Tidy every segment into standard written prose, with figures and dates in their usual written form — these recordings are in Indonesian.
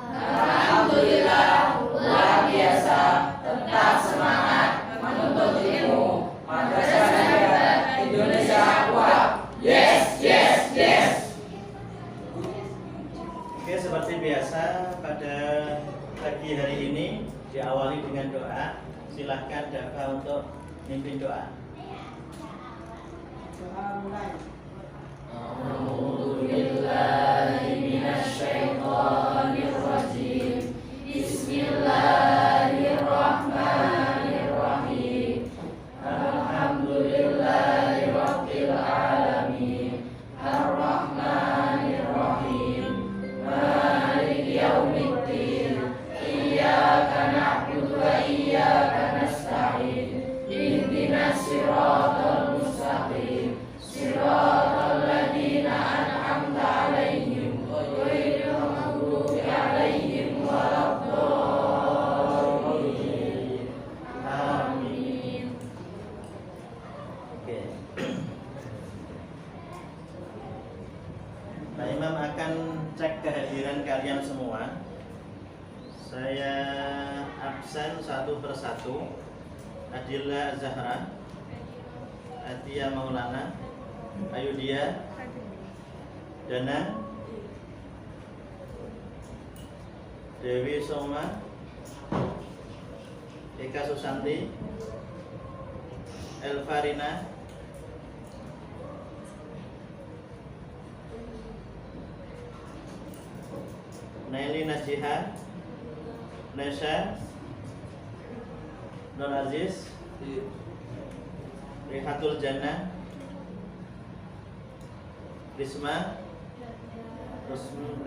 Alhamdulillah, luar biasa, tetap semangat menuntut ilmu. Madrasah Najah Indonesia kuat. Yes, yes, yes. Oke, seperti biasa pada pagi hari ini diawali dengan doa. Silahkan Dafa untuk mimpin doa. Doa mulai. A'udzu billahi minasyaitonir rajim. Bismillahirrahmanirrahim. Alhamdulillahi rabbil alamin. Ar-Rahmanir-Rahim. Maliki yaumiddin. Iyyaka na'budu wa iyyaka nasta'in. Ihdinas siratal mustaqim. Siratal ladzina an'amta 'alaihim ghairil maghdubi 'alaihim waladdallin. Amin. Oke. Pak Imam akan cek kehadiran kalian semua. Saya absen satu persatu. Adila Zahra, Atia Maulana, Ayudia, Dana, Dewi Soma, Eka Susanti, Elvarina, Naili Najiha, Nesha, Nur Aziz, Rihatul Jannah, Risma.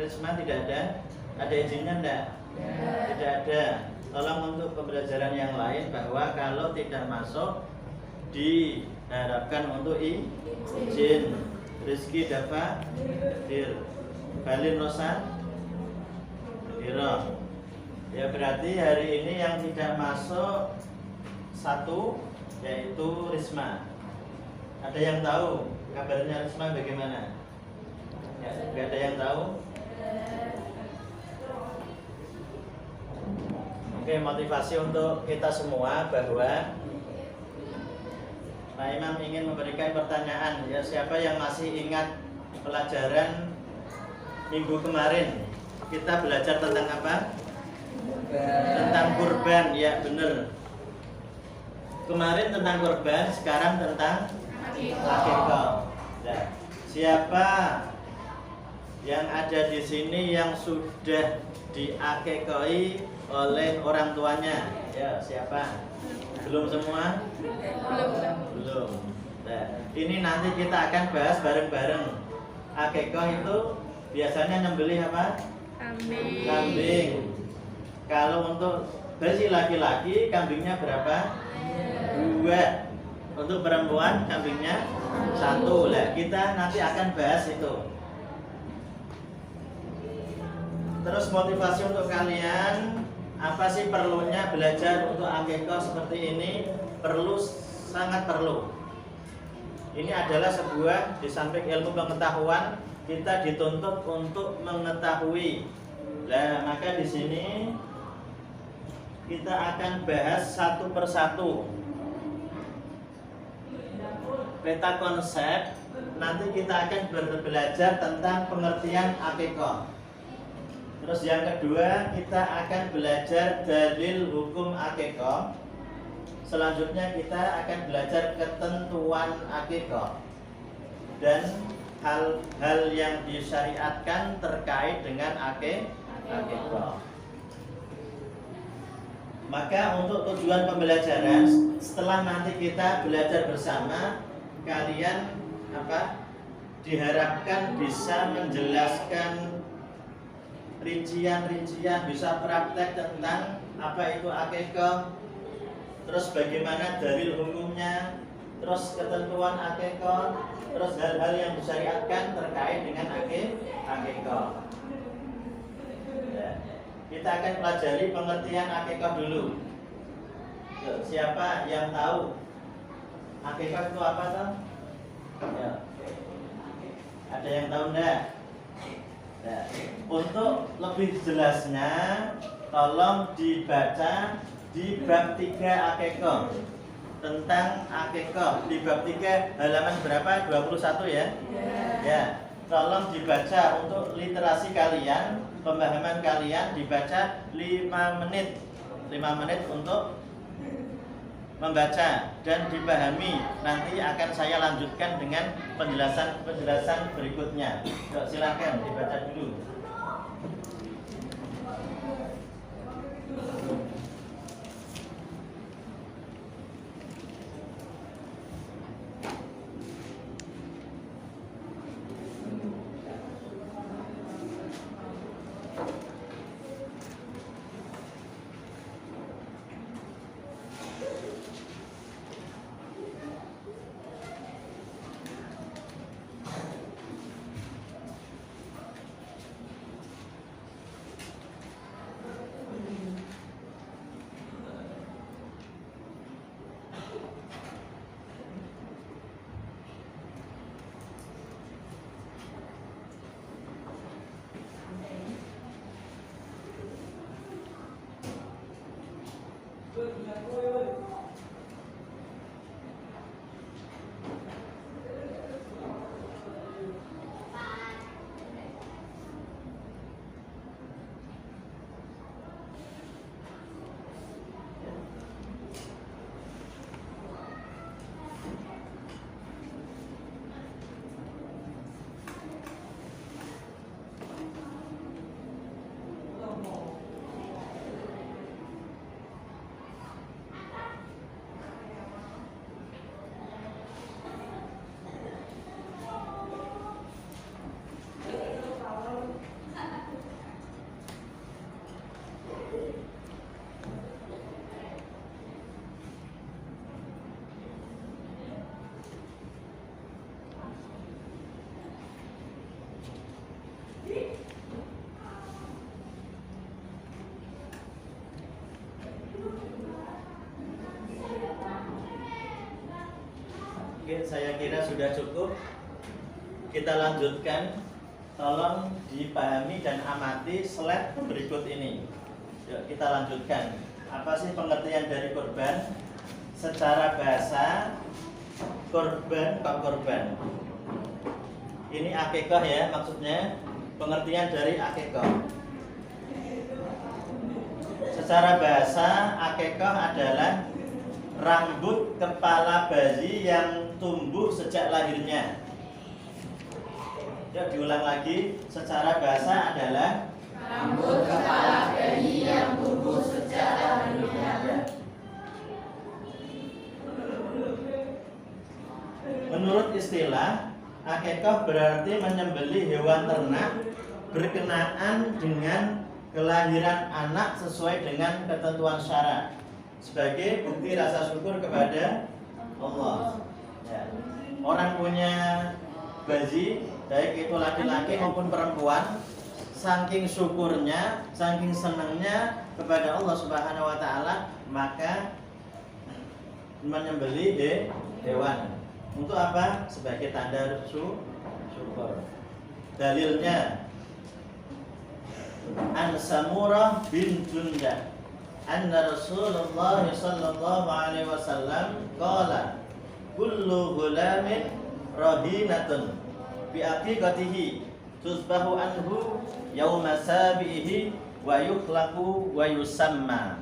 Risma tidak ada. Ada izinnya enggak? Tidak ada. Tolong untuk pembelajaran yang lain bahwa kalau tidak masuk diharapkan untuk izin. Rizky Dafa Dir, Balin Rosa Diro. Ya berarti hari ini yang tidak masuk satu, yaitu Risma. Ada yang tahu kabarnya Risma bagaimana? Ya, nggak ada yang tahu. Oke, motivasi untuk kita semua bahwa Pak Imam ingin memberikan pertanyaan. Ya, siapa yang masih ingat pelajaran minggu kemarin? Kita belajar tentang apa? Tentang kurban, ya benar. Kemarin tentang kurban, sekarang tentang akikah. Nah, siapa yang ada di sini yang sudah diakikahi oleh orang tuanya? Ya, siapa? Belum semua? Belum. Nah, ini nanti kita akan bahas bareng-bareng. Akikah itu biasanya nyembelih apa? Kambing. Kalau untuk bagi laki-laki kambingnya berapa? 2. Untuk perempuan kambingnya 1. Lah, kita nanti akan bahas itu. Terus motivasi untuk kalian, apa sih perlunya belajar untuk akikah seperti ini? Perlu, sangat perlu. Ini adalah sebuah, di samping ilmu pengetahuan, kita dituntut untuk mengetahui. Nah, maka di sini kita akan bahas satu persatu. Peta konsep, nanti kita akan belajar tentang pengertian akikah. Terus yang kedua, kita akan belajar dalil hukum akikah. Selanjutnya kita akan belajar ketentuan akikah dan hal-hal yang disyariatkan terkait dengan akikah. Maka untuk tujuan pembelajaran, setelah nanti kita belajar bersama, kalian diharapkan bisa menjelaskan rincian-rincian, bisa praktek tentang apa itu akikah, terus bagaimana dalil hukumnya, terus ketentuan akikah, terus hal-hal yang disyariatkan terkait dengan akikah. Ya. Kita akan pelajari pengertian akikah dulu. Yuk, siapa yang tahu akikah itu apa toh? Ya. Ada yang tahu enggak? Nah, untuk lebih jelasnya tolong dibaca di bab 3 akekah. Tentang akekah di bab 3 halaman berapa? 21 ya? Ya. Tolong dibaca untuk literasi kalian, pemahaman kalian dibaca 5 menit. 5 menit untuk membaca dan dipahami. Nanti akan saya lanjutkan dengan penjelasan berikutnya. Yuk, silakan dibaca dulu. Oke, saya kira sudah cukup. Kita lanjutkan. Tolong dipahami dan amati slide berikut ini. Yuk, kita lanjutkan. Apa sih pengertian dari korban? Secara bahasa, korban, korban. Ini akekah ya, maksudnya pengertian dari akekah. Secara bahasa, akekah adalah rambut kepala bayi yang tumbuh sejak lahirnya. Ya, diulang lagi. Secara bahasa adalah rambut kepala bayi yang tumbuh sejak lahirnya. Menurut istilah, akekah berarti menyembelih hewan ternak berkenaan dengan kelahiran anak sesuai dengan ketentuan syara sebagai bukti rasa syukur kepada Allah. Ya. Orang punya bayi, baik itu laki-laki maupun perempuan, saking syukurnya, saking senangnya kepada Allah Subhanahu wa taala, maka menyembelih hewan. Untuk apa? Sebagai tanda syukur. Dalilnya An Samurah bin Jundah anna Rasulullah sallallahu alaihi wasallam qala kullu ghulamin rahinatun bi aqiqatihi tusbahu anhu yauma sabihi wa yukhlaqu wa yusamma.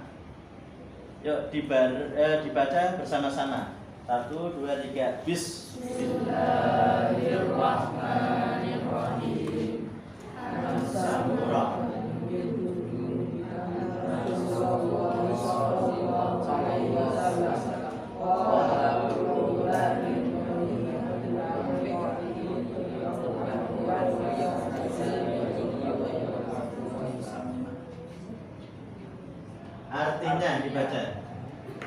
Yuk dibaca bersama-sama. 1, 2, 3. Bismillahirrahmanirrahim. An-Samurah artinya dibaca.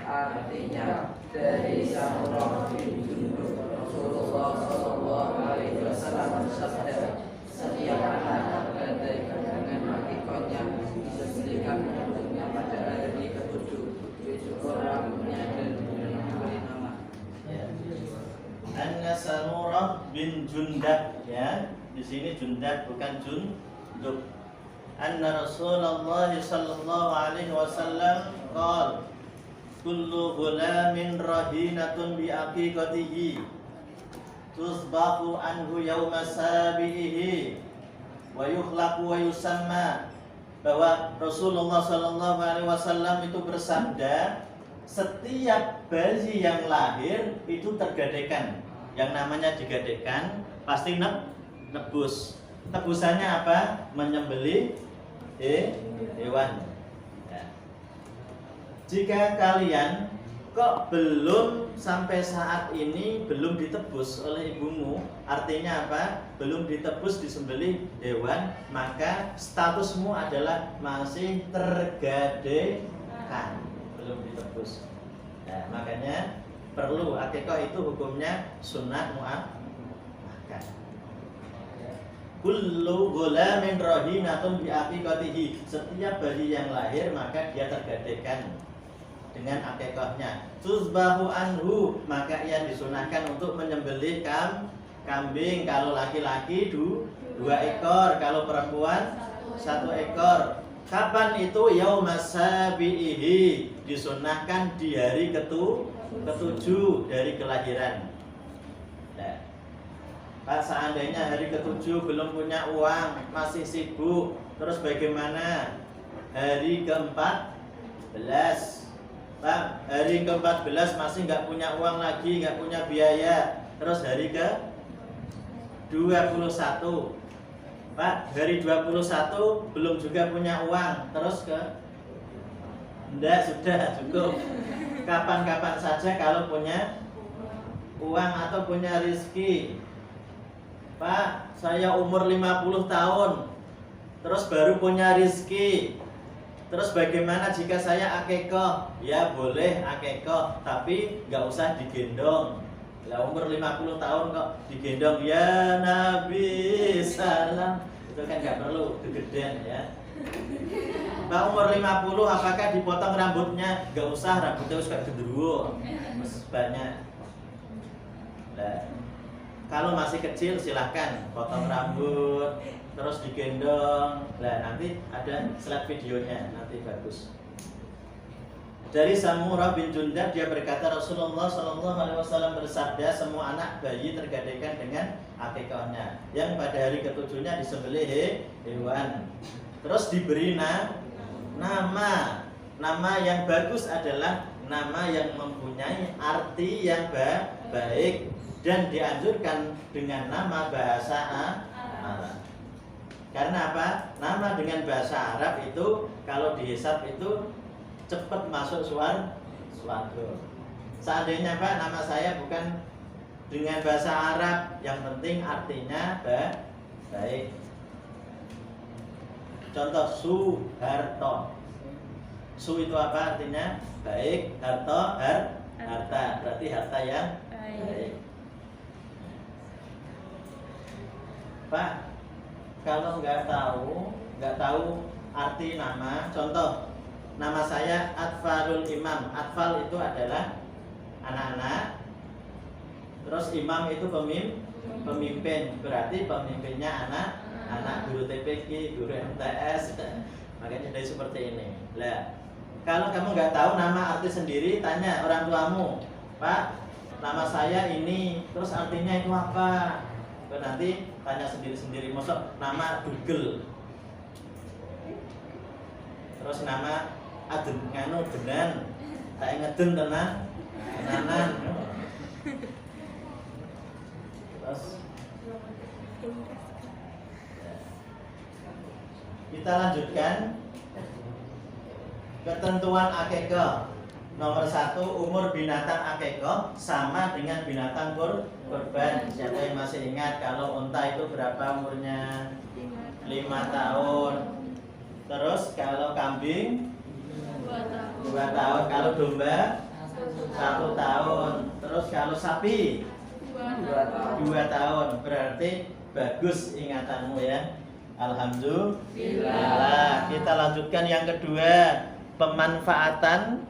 Artinya dari Samurah bin Jundub Rasulullah sallallahu alaihi wasallam bersabda, setiap anak berkaitan dengan hakikatnya disebutkan untuknya pada hari ke-7, dicukur rambutnya dan diberi nama. Anna Samurah bin Jundab, ya. Di sini Jundab bukan hidup. Anna Rasulullah sallallahu alaihi wasallam qala kullu ghulamin rahinatun bi aqiqatihi tusbahu anhu yawma sabihi wa yukhlaqu wa yusamma. Bahwa Rasulullah sallallahu alaihi wasallam itu bersabda, setiap bayi yang lahir itu tergadekan. Yang namanya digadekan pasti nebus. Tebusannya apa? Menyembelih hewan. Ya. Jika kalian kok belum sampai saat ini belum ditebus oleh ibumu, artinya apa? Belum ditebus disembelih hewan, maka statusmu adalah masih tergadekan, belum ditebus. Nah, makanya perlu akikah itu hukumnya sunnah muakkad. Kullu ghulamin rahinatun bi aqiqatihi. Setiap bayi yang lahir maka dia tergadekan dengan akikahnya. Tuzbahu anhu, maka ia disunahkan untuk menyembelih kambing. Kalau laki-laki 2 ekor, kalau perempuan 1 ekor. Kapan itu? Yaumas sabihi, disunahkan di hari ke-7 dari kelahiran. Nah, Pak, seandainya hari ke-7 belum punya uang, masih sibuk, terus bagaimana? Hari ke-14, Pak, hari ke-14 masih nggak punya uang lagi, nggak punya biaya. Terus hari ke-21, Pak, hari 21 belum juga punya uang. Terus enggak, sudah cukup. Kapan-kapan saja kalau punya uang atau punya rezeki. Pak, saya umur 50 tahun, terus baru punya rezeki. Terus bagaimana jika saya akikah? Ya boleh akikah, tapi nggak usah digendong. Lah umur 50 tahun kok digendong, ya Nabi salam, itu kan nggak perlu, kegedean ya. Pak, umur 50 apakah dipotong rambutnya? Nggak usah, rambutnya suka gendruwo, banyak. Nah, kalau masih kecil silahkan potong rambut, terus digendong. Nah, nanti ada slide videonya, nanti bagus. Dari Samurah bin Jundab, dia berkata Rasulullah SAW bersabda, semua anak bayi tergadekan dengan akikahnya, yang pada hari ke-7-nya disembelih hewan. Terus diberi nama. Nama yang bagus adalah nama yang mempunyai arti yang baik, dan dianjurkan dengan nama bahasa Arab. Karena apa? Nama dengan bahasa Arab itu kalau dihisab itu cepat masuk surga. Seandainya Pak, nama saya bukan dengan bahasa Arab, yang penting artinya baik. Contoh Suharto. Su itu apa artinya? Baik. Harto, harta. Berarti harta yang baik. Pak, kalau nggak tahu arti nama, contoh nama saya Atfalul Imam. Atfal itu adalah anak-anak, terus imam itu pemimpin, berarti pemimpinnya anak guru TPQ, guru MTS. Makanya dari seperti ini. Lah, kalau kamu nggak tahu nama arti sendiri, tanya orang tuamu, Pak, nama saya ini, terus artinya itu apa? Nanti tanya sendiri-sendiri. Maksud nama Google, terus nama Aden nganu benan, tak ngeden tenanan. Terus kita lanjutkan ketentuan akikah. Nomor 1, umur binatang akikah sama dengan binatang kurban. Siapa yang masih ingat kalau unta itu berapa umurnya? 5 tahun. Terus kalau kambing 2 tahun. Kalau domba 1 tahun. Terus kalau sapi 2 tahun. Berarti bagus ingatanmu ya. Alhamdulillah. Kita lanjutkan yang kedua, pemanfaatan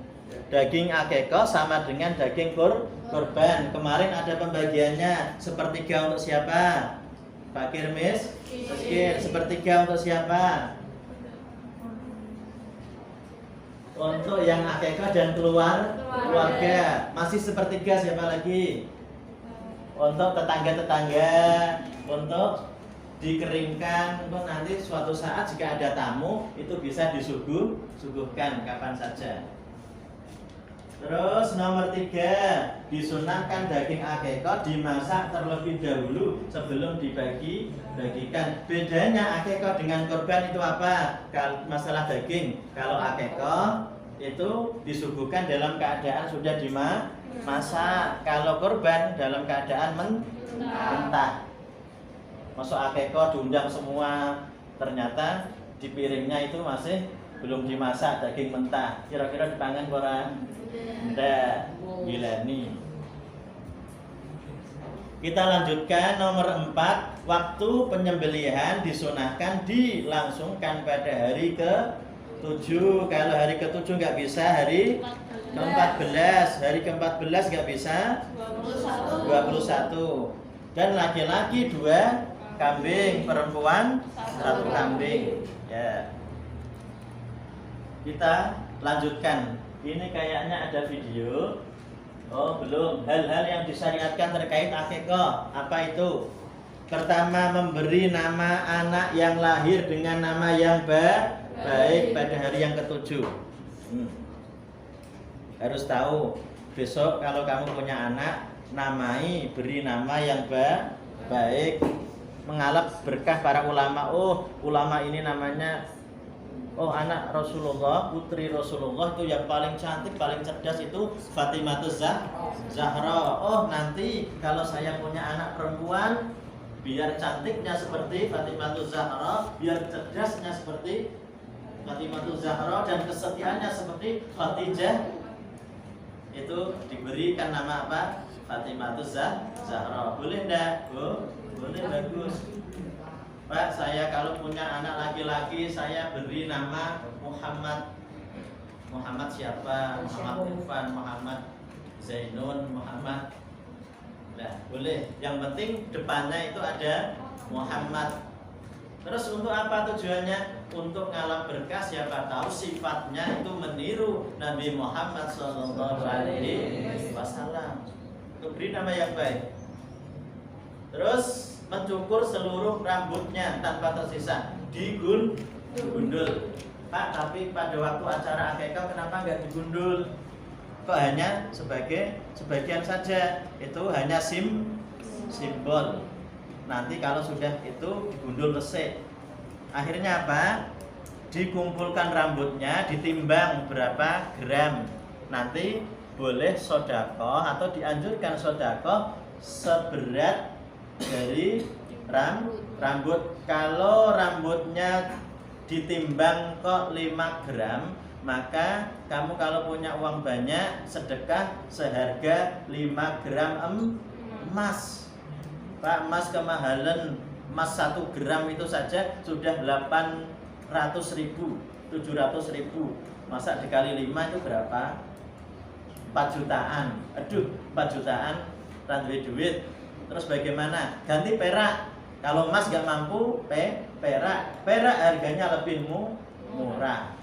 daging akikah sama dengan daging kurban. Kemarin ada pembagiannya, sepertiga untuk siapa? fakir miskin. Sepertiga untuk siapa? Untuk yang akikah dan keluarga. Masih sepertiga siapa lagi? Untuk tetangga-tetangga, untuk dikeringkan, untuk nanti suatu saat jika ada tamu itu bisa disuguhkan kapan saja. Terus nomor 3, disunahkan daging akikah dimasak terlebih dahulu sebelum dibagikan. Bedanya akikah dengan kurban itu apa? Kalau masalah daging, kalau akikah itu disuguhkan dalam keadaan sudah dimasak. Kalau kurban dalam keadaan mentah. Masuk akikah diundang semua, ternyata di piringnya itu masih belum dimasak, daging mentah. Kira-kira dipangan orang? Ndak, gilani. Kita lanjutkan nomor 4, waktu penyembelihan disunahkan dilangsungkan pada hari ke-7. Kalau hari ke-7 nggak bisa, hari ke-14. Hari ke-14 nggak bisa, 21. Dan laki-laki 2 kambing, perempuan 1 kambing. Ya. Kita lanjutkan. Ini kayaknya ada video. Oh, belum. Hal-hal yang disyariatkan terkait akikah. Apa itu? Pertama, memberi nama anak yang lahir dengan nama yang baik pada hari yang ke-7. Harus tahu, besok kalau kamu punya anak, beri nama yang baik. Mengalap berkah para ulama. Oh, ulama ini namanya, oh anak Rasulullah, putri Rasulullah itu yang paling cantik, paling cerdas itu Fatimatuz Zahra. Oh, nanti kalau saya punya anak perempuan, biar cantiknya seperti Fatimatuz Zahra, biar cerdasnya seperti Fatimatuz Zahra, dan kesetiaannya seperti Khadijah. Itu diberikan nama apa? Fatimatuz Zahra. Boleh enggak? Boleh, bagus. Pak, saya kalau punya anak laki-laki, saya beri nama Muhammad. Muhammad siapa? Muhammad Irfan, Muhammad Zainun, Muhammad. Nah, boleh. Yang penting depannya itu ada Muhammad. Terus untuk apa tujuannya? Untuk ngalam berkah, siapa tahu sifatnya itu meniru Nabi Muhammad SAW. Beri nama yang baik. Terus mencukur seluruh rambutnya tanpa tersisa, digundul. Pak, tapi pada waktu acara akikah kenapa nggak digundul? Kok hanya sebagian saja? Itu hanya simbol. Nanti kalau sudah itu digundul resik. Akhirnya apa? Dikumpulkan rambutnya, ditimbang berapa gram. Nanti boleh sedekah atau dianjurkan sedekah seberat dari rambut. Kalau rambutnya ditimbang kok 5 gram, maka kamu kalau punya uang banyak, sedekah seharga 5 gram emas. Pak, emas kemahalan. Emas 1 gram itu saja sudah 800.000, 700.000. Masa dikali 5 itu berapa? 4 jutaan. Aduh, 4 jutaan randuwe duit. Terus bagaimana? Ganti perak. Kalau emas gak mampu, perak. Perak harganya lebih murah.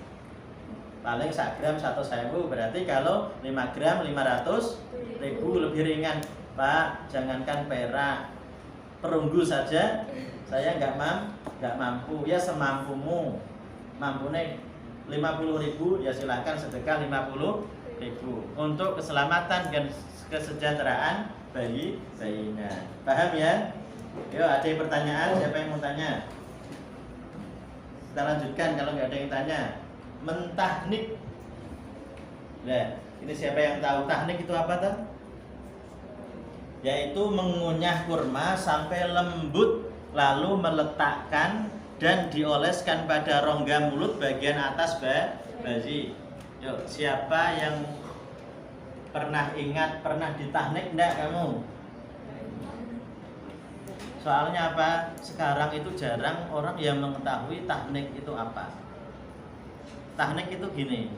Paling 1 gram 1.000. Berarti kalau 5 gram 500.000, lebih ringan. Pak, jangankan perak, perunggu saja saya nggak mampu. Ya semampumu. Mampunya 50.000, ya silakan sedekah 50.000 untuk keselamatan dan kesejahteraan bayinya. Paham ya? Yuk, ada yang pertanyaan? Siapa yang mau tanya? Kita lanjutkan kalau nggak ada yang tanya. Mentahnik. Nah, ini siapa yang tahu tahnik itu apa tuh? Yaitu mengunyah kurma sampai lembut, lalu meletakkan dan dioleskan pada rongga mulut bagian atas bayi. Yuk, siapa yang pernah ingat, pernah ditahnik enggak kamu? Soalnya apa? Sekarang itu jarang orang yang mengetahui tahnik itu apa. Tahnik itu gini.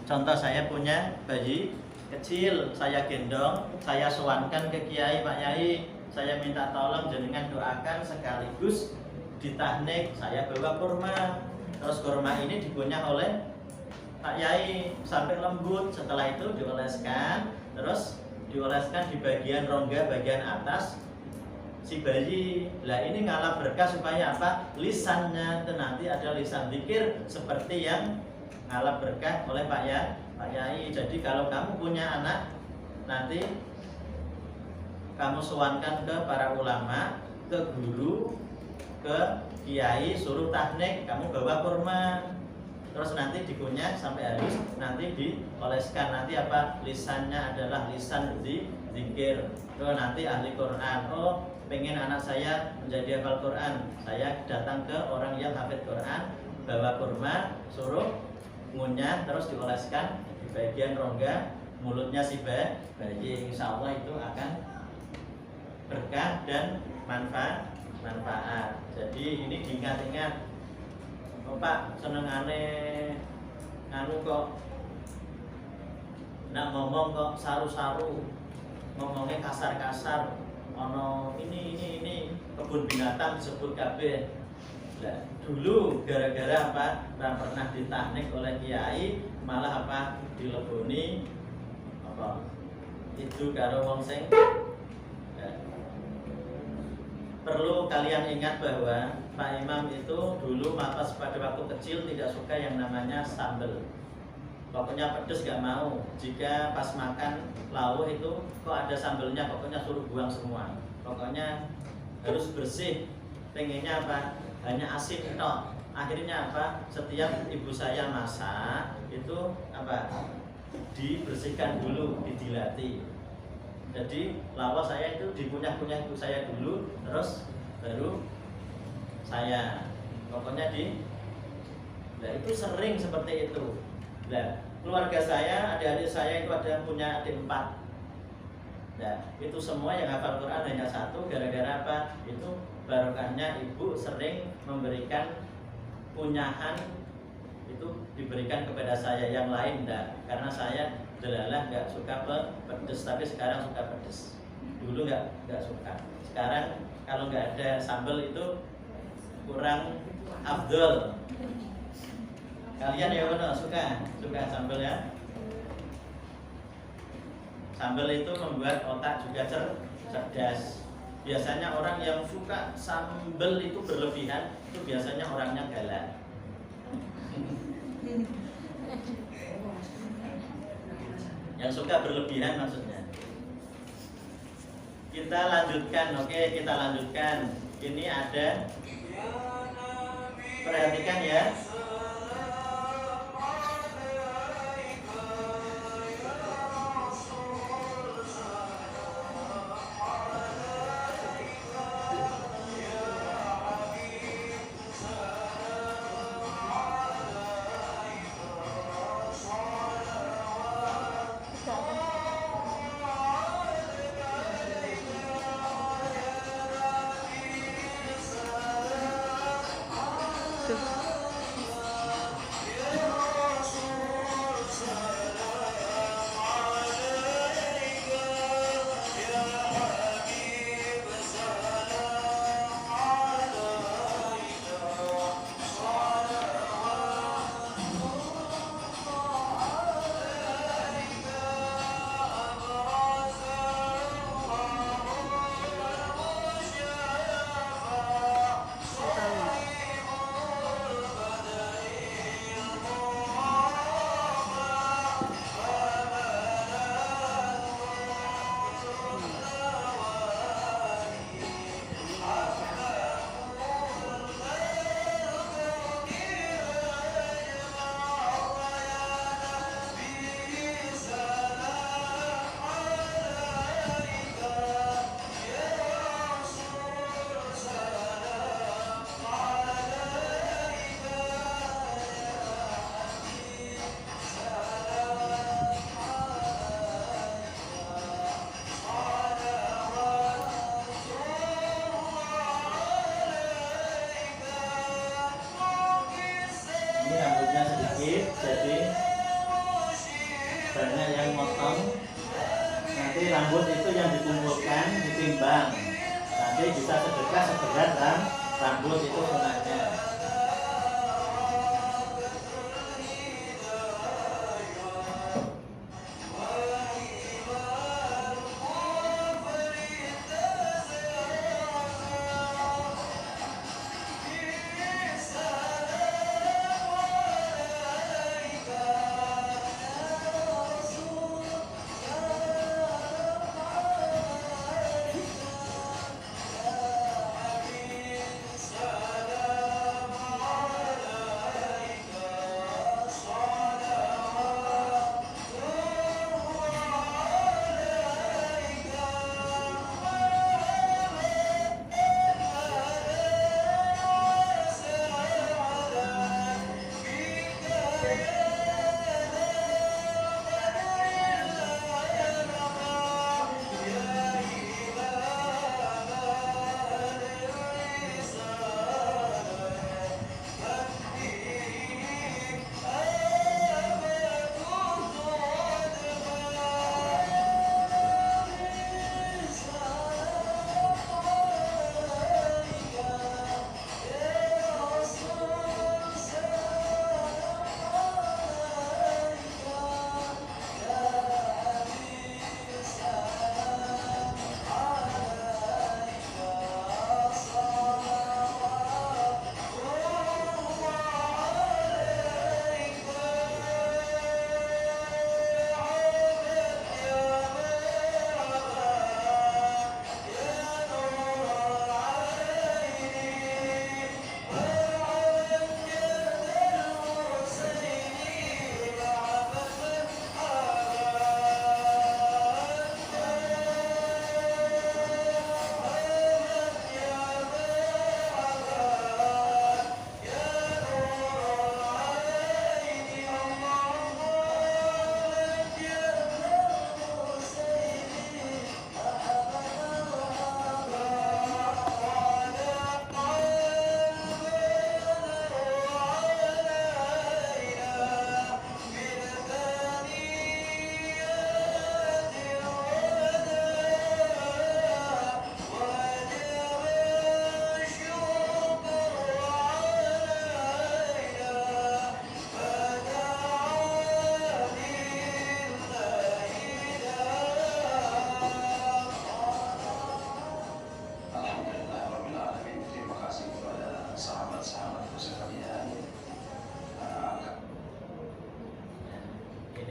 Contoh, saya punya bayi kecil, saya gendong, saya sowankan ke kiai, Pak Yai, saya minta tolong jenengan doakan sekaligus di tahnik saya bawa kurma. Terus kurma ini dikunyah oleh Pak Yai sampai lembut. Setelah itu dioleskan, terus dioleskan di bagian rongga bagian atas si bayi. Lah ini ngalah berkah supaya apa? Lisannya itu nanti ada lisan zikir seperti yang ngalah berkah oleh Pak Yai. Jadi kalau kamu punya anak, nanti kamu sowankan ke para ulama, ke guru, ke kiai, suruh tahnik, kamu bawa kurma, terus nanti dikunyah sampai habis, nanti dioleskan. Nanti apa? Lisannya adalah lisan zikir. Oh, nanti ahli Quran. Oh, pengen anak saya menjadi hafal Quran, saya datang ke orang yang hafid Quran, bawa kurma, suruh ngunyah, terus dioleskan di bagian rongga mulutnya si bayi. Insya Allah itu akan berkah dan manfaat. Jadi ini diingat-ingat. Oh Pak, senengane nganu kok nak ngomong kok saru-saru, ngomongnya kasar-kasar. Ono ini kebun binatang disebut kabeh. Nah, dulu gara-gara apa? Tak pernah ditahnik oleh kiai, malah apa? Dileboni apa? Itu karo wong sing perlu kalian ingat bahwa Pak Imam itu dulu pada waktu kecil tidak suka yang namanya sambal. Pokoknya pedes gak mau. Jika pas makan lauk itu kok ada sambalnya, pokoknya suruh buang semua. Pokoknya harus bersih. Pengennya apa? Hanya asin tok. Akhirnya apa? Setiap ibu saya masak itu apa? Dibersihkan dulu, didilati. Jadi lawas saya itu dikunyah-kunyah ibu saya dulu, terus baru saya. Pokoknya nah itu sering seperti itu. Nah, keluarga saya, adik-adik saya itu ada punya adik 4. Nah, itu semua yang hafal Quran hanya 1. Gara-gara apa? Itu barokahnya ibu sering memberikan kunyahan itu diberikan kepada saya. Yang lain enggak, karena saya delalah nggak suka pedes, tapi sekarang suka pedes. Dulu nggak suka. Sekarang kalau nggak ada sambal itu kurang afdol. Kalian ya benar suka sambal ya? Sambal itu membuat otak juga cerdas. Biasanya orang yang suka sambal itu berlebihan, itu biasanya orangnya galak. Yang suka berlebihan maksudnya. Kita lanjutkan, oke, kita lanjutkan. Ini ada, perhatikan ya. Jadi banyak yang motong. Nanti rambut itu yang dikumpulkan, ditimbang. Jadi bisa sedekah seberat rambut itu sunahnya.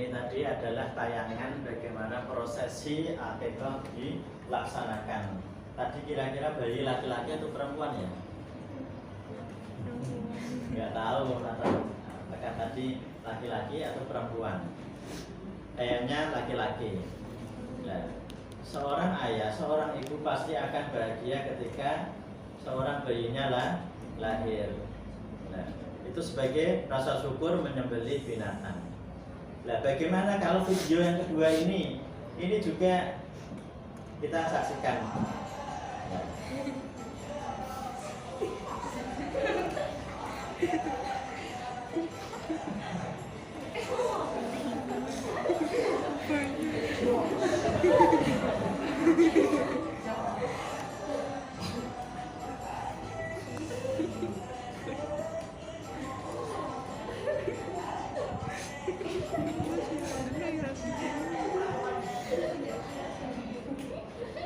Ini tadi adalah tayangan bagaimana prosesi akikah dilaksanakan. Tadi kira-kira bayi laki-laki atau perempuan ya? Nggak tahu apakah tadi laki-laki atau perempuan. Kayaknya laki-laki. Nah, seorang ayah, seorang ibu pasti akan bahagia ketika seorang bayinya lahir. Nah, itu sebagai rasa syukur menyembelih binatang. Nah, bagaimana kalau video yang kedua ini juga kita saksikan. Nah.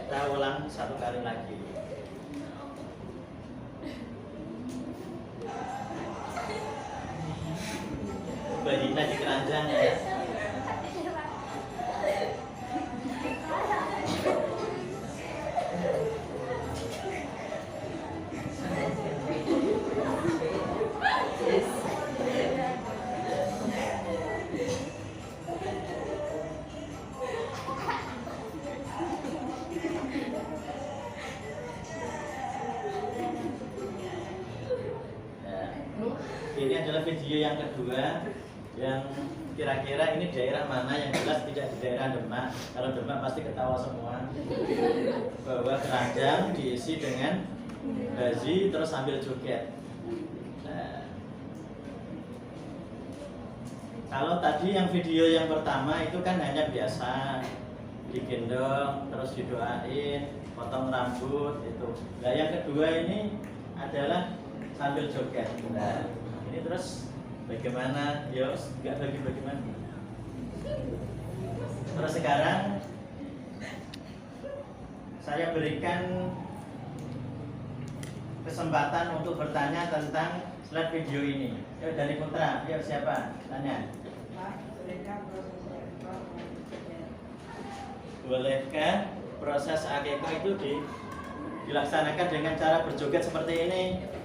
Kita ulang satu kali lagi. Bayinya di keranjang ya. Ini adalah video yang kedua yang kira-kira ini daerah mana yang jelas tidak di daerah Demak. Kalau Demak pasti ketawa semua. Bahwa keranjang diisi dengan haji terus sambil joget. Nah, kalau tadi yang video yang pertama itu kan hanya biasa digendong, terus didoain, potong rambut itu. Nah yang kedua ini adalah sambil joget. Nah ini terus bagaimana? Yos, nggak bagaimana? Terus sekarang saya berikan kesempatan untuk bertanya tentang slide video ini. Yuk dari Putra, yuk siapa? Tanya. Bolehkah proses akikah itu dilaksanakan dengan cara berjoget seperti ini?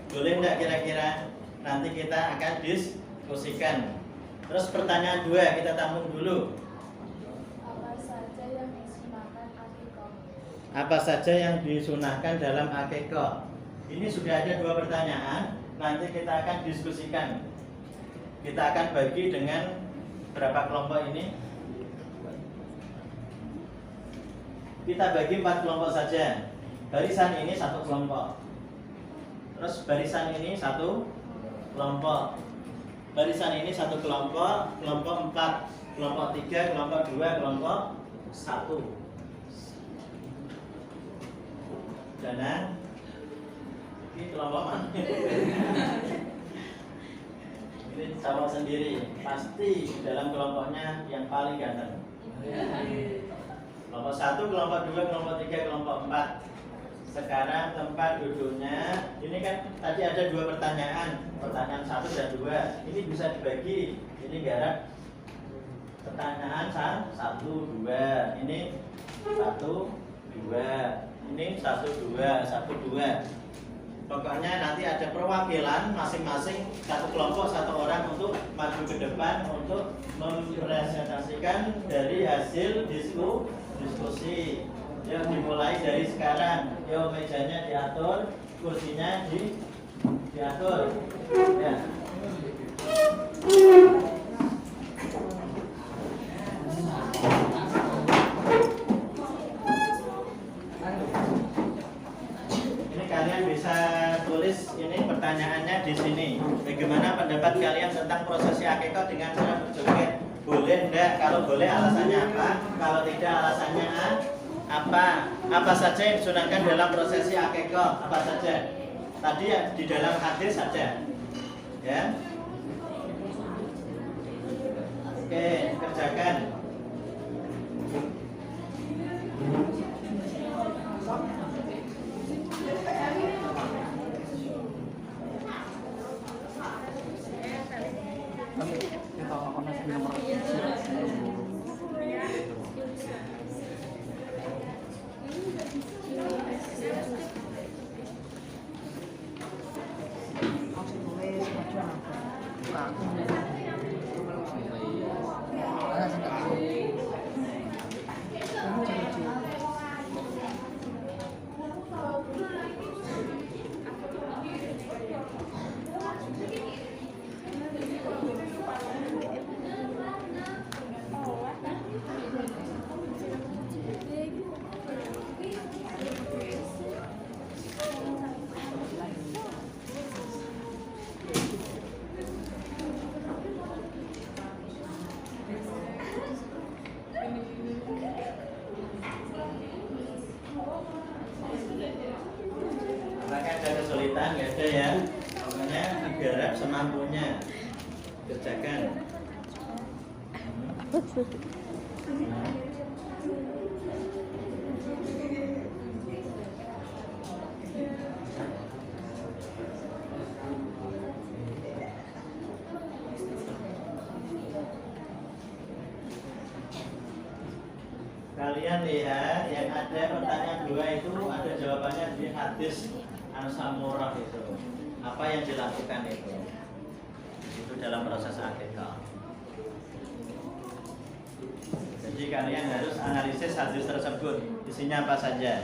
Boleh enggak kira-kira? Nanti kita akan diskusikan. Terus pertanyaan 2 kita tampung dulu. Apa saja yang disunahkan akikah? Apa saja yang disunahkan dalam akikah? Ini sudah ada 2 pertanyaan. Nanti kita akan diskusikan. Kita akan bagi dengan berapa kelompok ini? Kita bagi 4 kelompok saja. Barisan ini 1 kelompok. Terus barisan ini 1 kelompok. Barisan ini 1 kelompok, kelompok 4, kelompok 3, kelompok 2, kelompok 1. Dana, ini kelompok mana? Ini sama sendiri. Pasti dalam kelompoknya yang paling ganteng. Kelompok 1, kelompok 2, kelompok 3, kelompok 4. Sekarang tempat duduknya, ini kan tadi ada 2 pertanyaan, pertanyaan 1 dan 2. Ini bisa dibagi. Ini garap pertanyaan 1, 2. Ini 1, 2. Ini 1, 2, 1, 2. Pokoknya nanti ada perwakilan masing-masing 1 kelompok 1 orang untuk maju ke depan untuk mempresentasikan dari hasil diskusi. Yuk dimulai dari sekarang. Yuk mejanya diatur, kursinya diatur. Ya. Ini kalian bisa tulis ini pertanyaannya di sini. Bagaimana pendapat kalian tentang prosesi akikah dengan cara berjoget? Boleh enggak? Kalau boleh alasannya apa? Kalau tidak alasannya apa? Apa saja yang disunahkan dalam prosesi akikah? Apa saja? Tadi ya di dalam hadis saja. Ya. Oke, kerjakan. Nggak ada ya, pokoknya digarap semampunya, kerjakan. Kalian lihat yang ada pertanyaan 2 itu ada jawabannya di hadis An-Samurah itu. Apa yang dilakukan itu dalam proses akikah. Jadi kalian harus analisis hadis tersebut, isinya apa saja.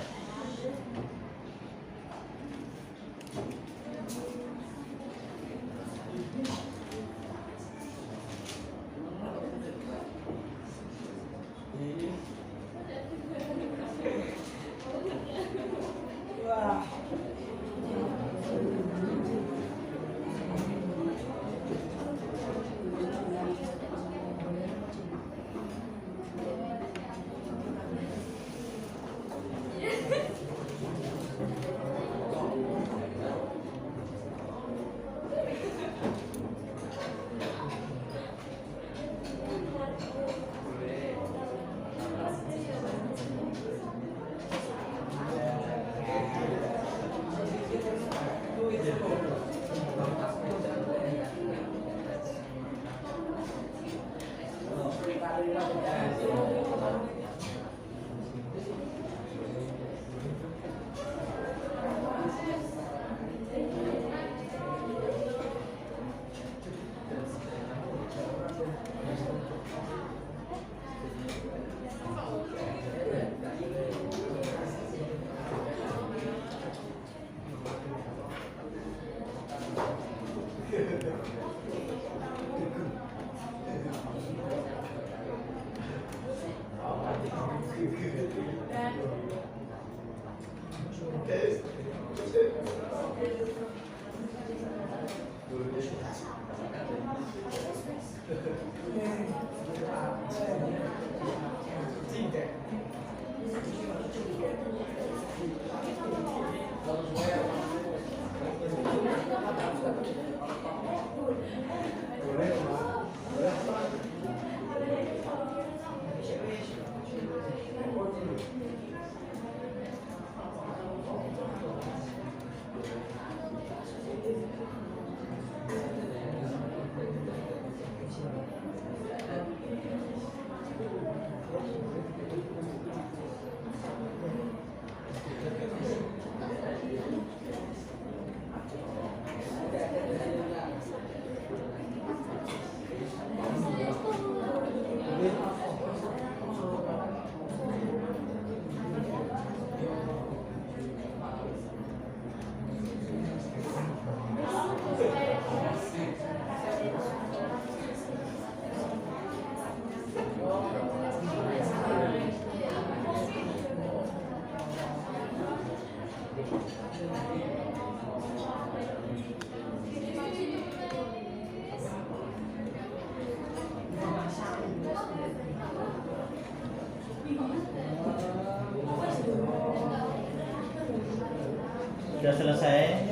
Sudah selesai?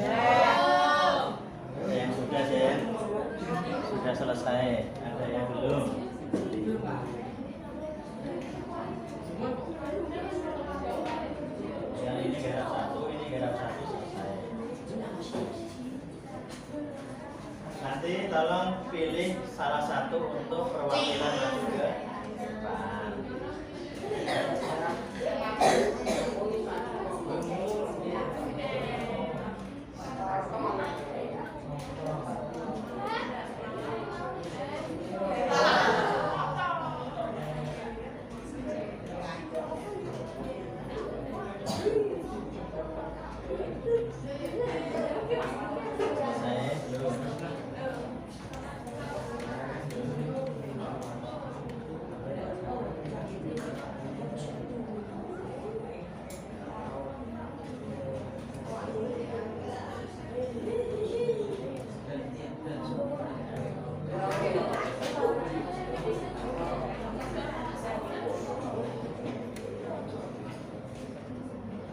Ada yang sudah ya? Sudah selesai. Ada yang belum? Yang ini garap satu, ini garap satu selesai. Nanti tolong pilih salah satu untuk perwakilan maju ke depan. Selesai belum?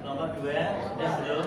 Nomor 2 sudah belum?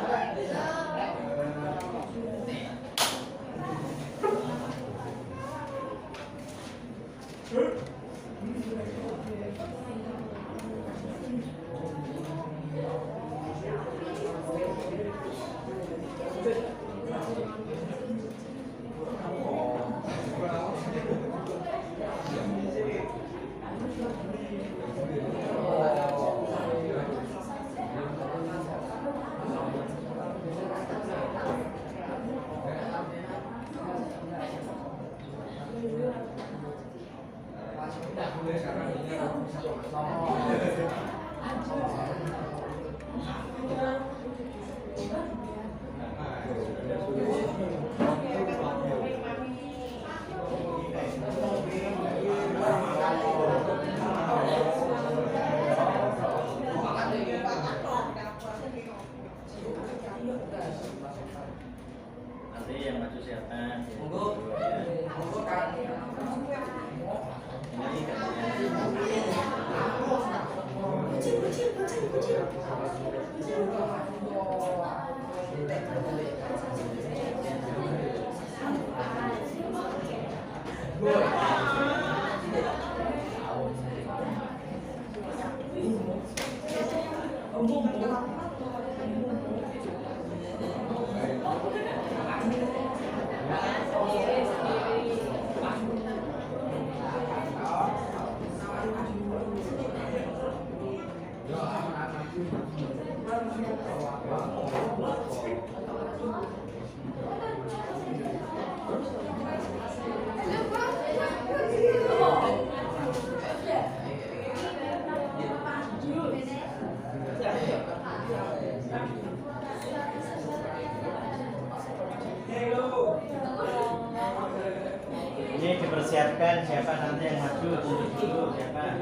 Nanti yang maju siapa? Silahkan siapa nanti yang maju, tunjuk dulu siapa.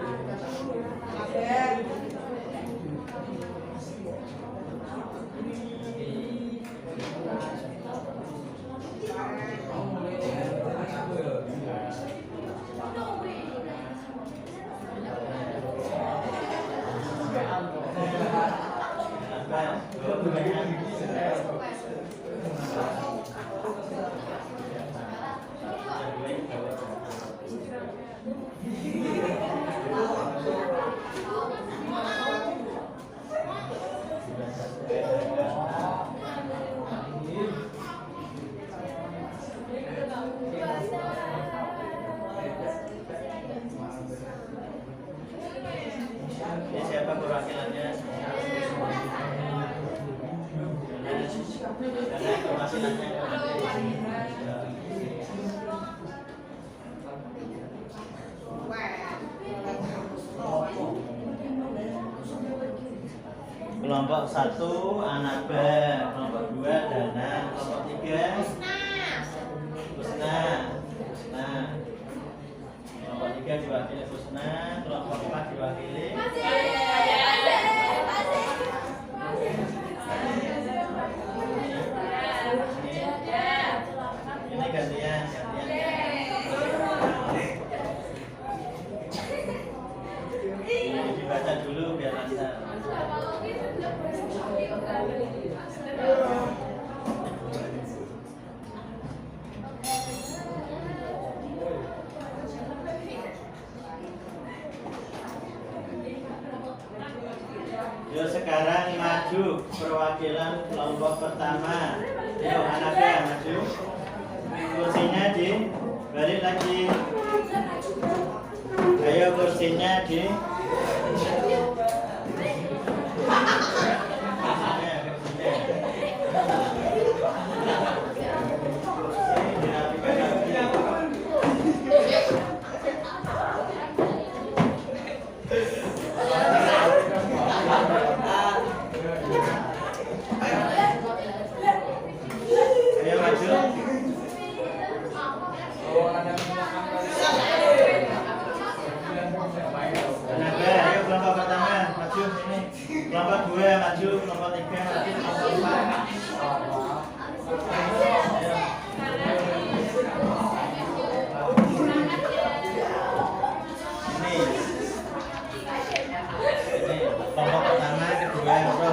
Ini siapa perwakilannya? Karena informasi nanti kelompok 1 Anaba, kelompok 2 Dana, kelompok 3 Kusna, kelompok 3 diwakili Kusna, kelompok 4 diwakili ini gantian. Dibaca dulu biar lancar. Yuk sekarang maju perwakilan kelompok pertama. Yuk Hanaga maju. Kursinya balik lagi. Ayo kursinya ayo maju. Tenaga, ayo kelompok pertama maju ini. Kelompok 2 maju, kelompok 3 maju, kelompok 4. Ini kelompok pertama, kedua, bro.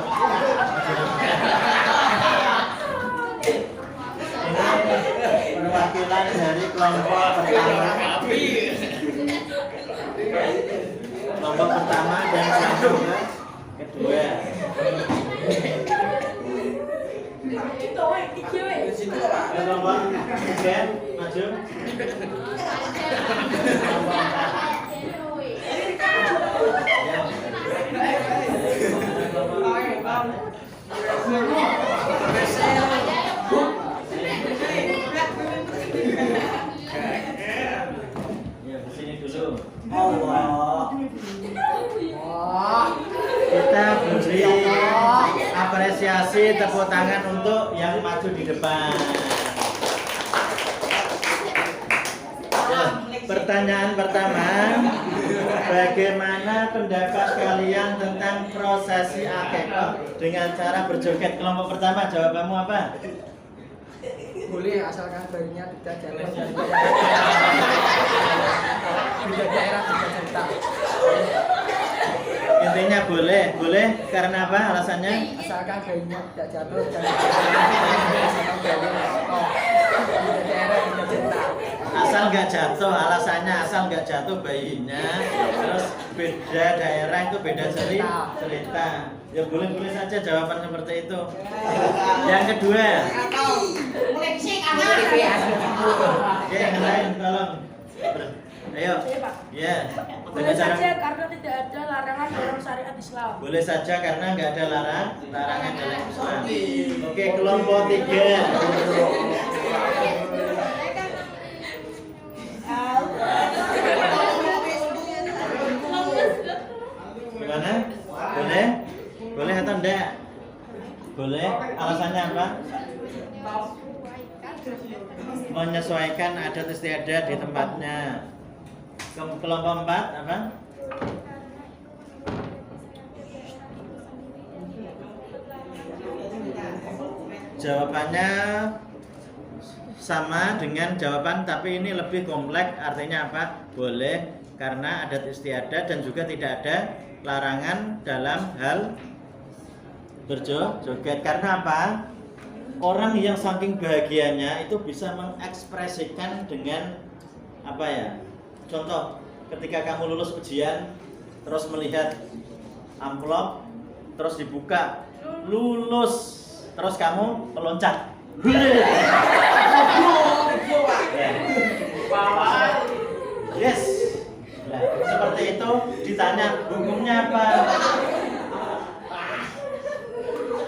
Ini perwakilan dari kelompok pertama. Kelompok pertama dan kedua. Kelompok 3 maju. Ya, kesini dulu. Allah. Kita beri apresiasi tepuk tangan untuk yang maju di depan. Ya, pertanyaan pertama, bagaimana pendapat kalian tentang prosesi akikah dengan cara berjoget? Kelompok pertama, jawabanmu apa? Boleh asalkan bayinya tidak jatuh dari daerah tidak cerita. Intinya boleh karena apa alasannya? Asalkan bayinya tidak jatuh dari daerah tidak cerita. Asal nggak jatuh, alasannya asal nggak jatuh bayinya. Terus beda daerah itu beda cerita. Ya boleh saja jawaban seperti itu. Yang kedua. Oke, yang lain tolong. Ayo. Ya. Boleh saja karena tidak ada larangan dalam syariat Islam. Boleh saja karena nggak ada larangan dalam Islam. Oke, kelompok 3. Gimana? Boleh atau enggak? Boleh. Alasannya apa? Menyesuaikan adat istiadat di tempatnya. Kelompok 4 apa? Jawabannya sama dengan jawaban, tapi ini lebih kompleks. Artinya apa? Boleh, karena adat istiadat dan juga tidak ada larangan dalam hal berjoget. Karena apa? Orang yang saking bahagianya itu bisa mengekspresikan dengan apa ya? Contoh, ketika kamu lulus ujian, terus melihat amplop, terus dibuka, lulus, terus kamu meloncat. Yes. Nah, seperti itu ditanya hukumnya apa?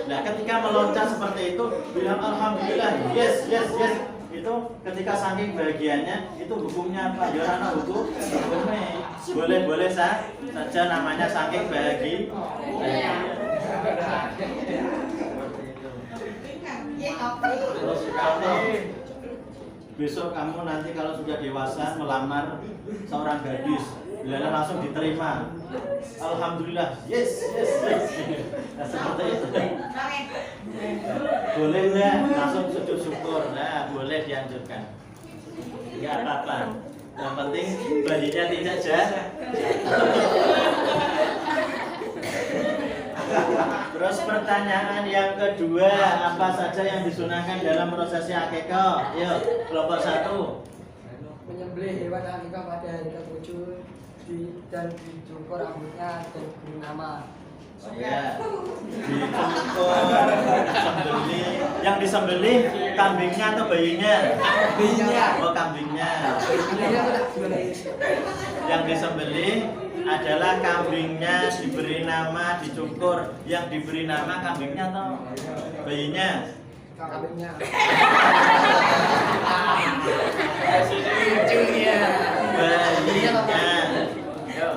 Nah, ketika meloncat seperti itu bilang alhamdulillah, yes. Itu ketika saking bahagianya, itu hukumnya apa? Ya ana hukumnya. Boleh saja namanya saking bahagia. Terus kalau besok kamu nanti kalau sudah dewasa melamar seorang gadis, bila langsung diterima, alhamdulillah, yes. Nah, seperti itu. Boleh nggak langsung sujud syukur? Nah, boleh dianjurkan. Nggak apa-apa. Yang penting bayinya tidak jatuh. Terus pertanyaan yang kedua, apa saja yang disunahkan dalam prosesi akikah? Yuk, kelompok 1. Menyembelih hewan akikah pada hari ke-7 dan dicukur rambutnya dan diberi nama. Oh ya, dicukur, disembelih. Yang disembelih kambingnya atau bayinya? Bayinya. Oh, kambingnya. Yang disembelih adalah kambingnya, diberi nama, dicukur. Yang diberi nama kambingnya atau bayinya? Kambingnya. Bayinya. Yuk.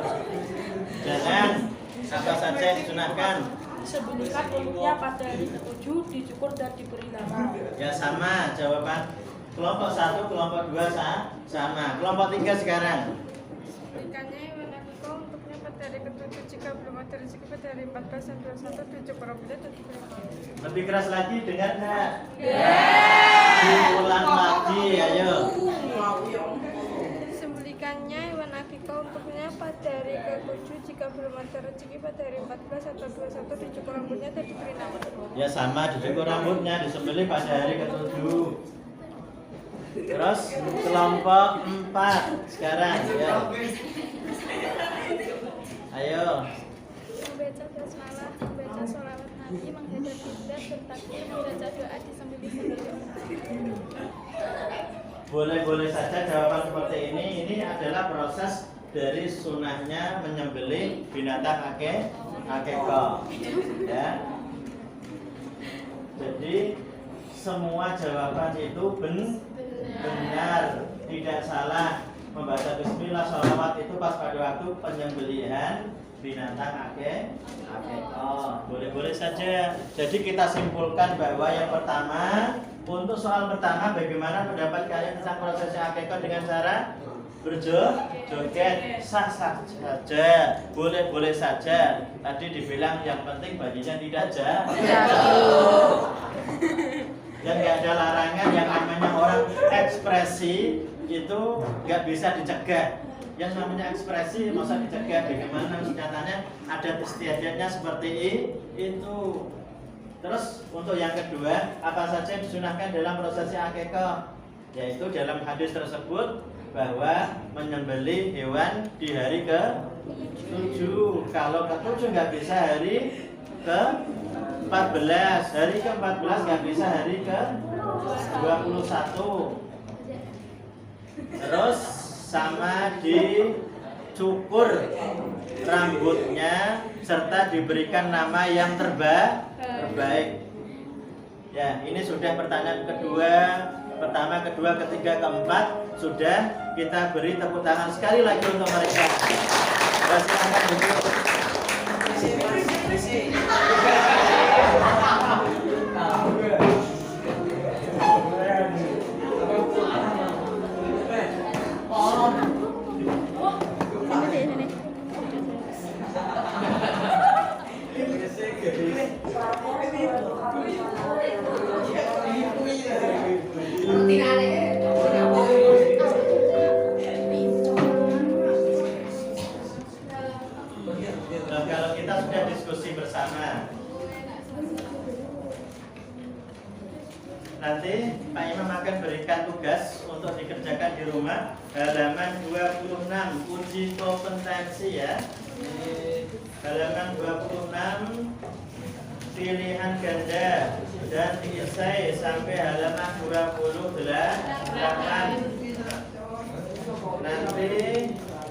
Jangan apa saja yang disunahkan. Disembelihkan mulutnya pada hari ke-7, dicukur dan diberi nama. Ya sama jawaban. Kelompok 1, kelompok 2 sama. Kelompok 3 sekarang. Ikannya hewan akikah untuknya pada hari ke-7 jika belum ada rezeki pada hari 14 dan 21 dicukur rambutnya dan diberi nama. Lebih keras lagi, dengar nggak? Diulang lagi, ayo. Disembelihkannya hewan akikah untuknya pada hari ke-7 jika belum ada rezeki pada hari 14 atau 21 dicukur rambutnya dan diberi nama. Ya sama, dicukur rambutnya, disembelih pada hari ke-7. Terus kelompok 4 sekarang, ya. Ayo. Membaca basmalah, membaca sholawat nabi, menghadap kiblat, bertakbir, membaca doa, disembelih sebagai unta. Boleh saja jawaban seperti ini. Ini adalah proses dari sunahnya menyembelih binatang akikah. Ya. Jadi semua jawaban itu benar, tidak salah. Membaca bismillah, sholawat itu pas pada waktu penyembelihan binatang akikah. Boleh saja. Jadi kita simpulkan bahwa yang pertama, untuk soal pertama, bagaimana pendapat kalian tentang prosesi akikah dengan cara berjoget? Sah saja, boleh saja. Tadi dibilang yang penting baginya tidak jatuh. Dan nggak ada larangan. Yang namanya orang ekspresi itu nggak bisa dicegah. Yang namanya ekspresi masa dicegah? Bagaimana? Nyatanya adat istiadatnya seperti itu. Terus untuk yang kedua, apa saja yang disunahkan dalam prosesi akikah? Yaitu dalam hadis tersebut bahwa menyembelih hewan di hari ke-7. Kalau ke-7 nggak bisa hari ke-14, hari ke-14 nggak bisa hari ke-21. Terus sama dicukur rambutnya serta diberikan nama yang terbaik. Ya, ini sudah pertanyaan kedua, pertama, kedua, ketiga, keempat sudah kita beri tepuk tangan sekali lagi untuk mereka. Silakan duduk. sama. Nanti Pak Imam akan berikan tugas untuk dikerjakan di rumah. Halaman 26 uji kompetensi ya. Halaman 26 pilihan ganda dan esai sampai halaman 28. Nanti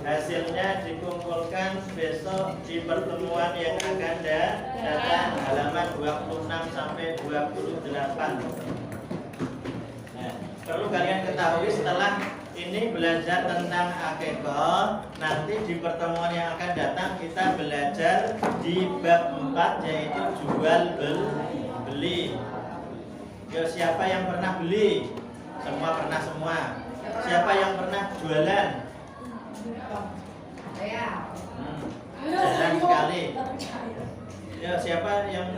hasilnya dikumpulkan besok di pertemuan yang akan datang halaman 26 sampai 28. Perlu kalian ketahui setelah ini belajar tentang akikah, nanti di pertemuan yang akan datang kita belajar di bab 4 yaitu jual beli. Yo, siapa yang pernah beli? Semua pernah semua. Siapa yang pernah jualan? Jarang sekali. Ya, siapa yang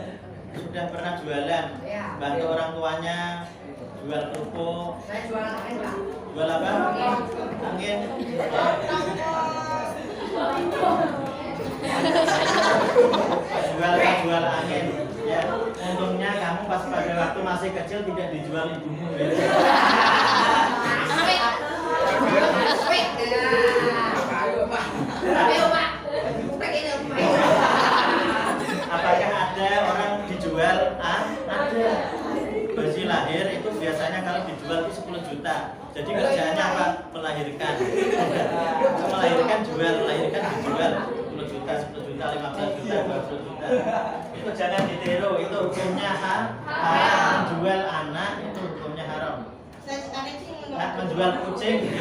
sudah pernah jualan? Bantu orang tuanya jual kerupuk. Saya jualan angin, Pak. Jual apa? Angin. Jual angin. Ya, untungnya kamu pas pada waktu masih kecil tidak dijual ibumu. Apakah ada orang dijual? Ada. Bayi lahir itu biasanya kalau dijual itu 10 juta. Jadi kerjaannya apa? Melahirkan. Melahirkan jual, melahirkan dijual 10 juta, 10 juta, 15 juta, 20 juta. Itu jangan ditiru, itu hukumnya haram. Menjual anak itu hukumnya haram. Nah, menjual kucing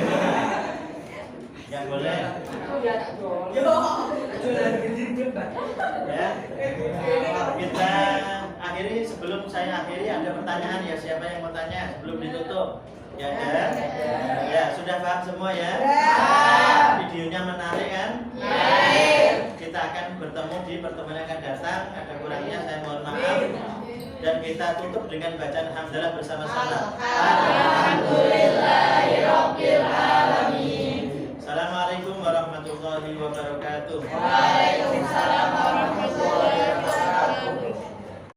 nggak boleh. Ya, kita akhiri. Sebelum saya akhiri ada pertanyaan ya, siapa yang mau tanya sebelum ditutup? Ya ada? Ya, sudah paham semua ya? Videonya menarik kan? Kita akan bertemu di pertemuan yang akan datang. Ada kurangnya saya mohon maaf. Dan kita tutup dengan bacaan hamdalah bersama-sama. Alhamdulillahirabbil alamin. Assalamualaikum warahmatullahi wabarakatuh.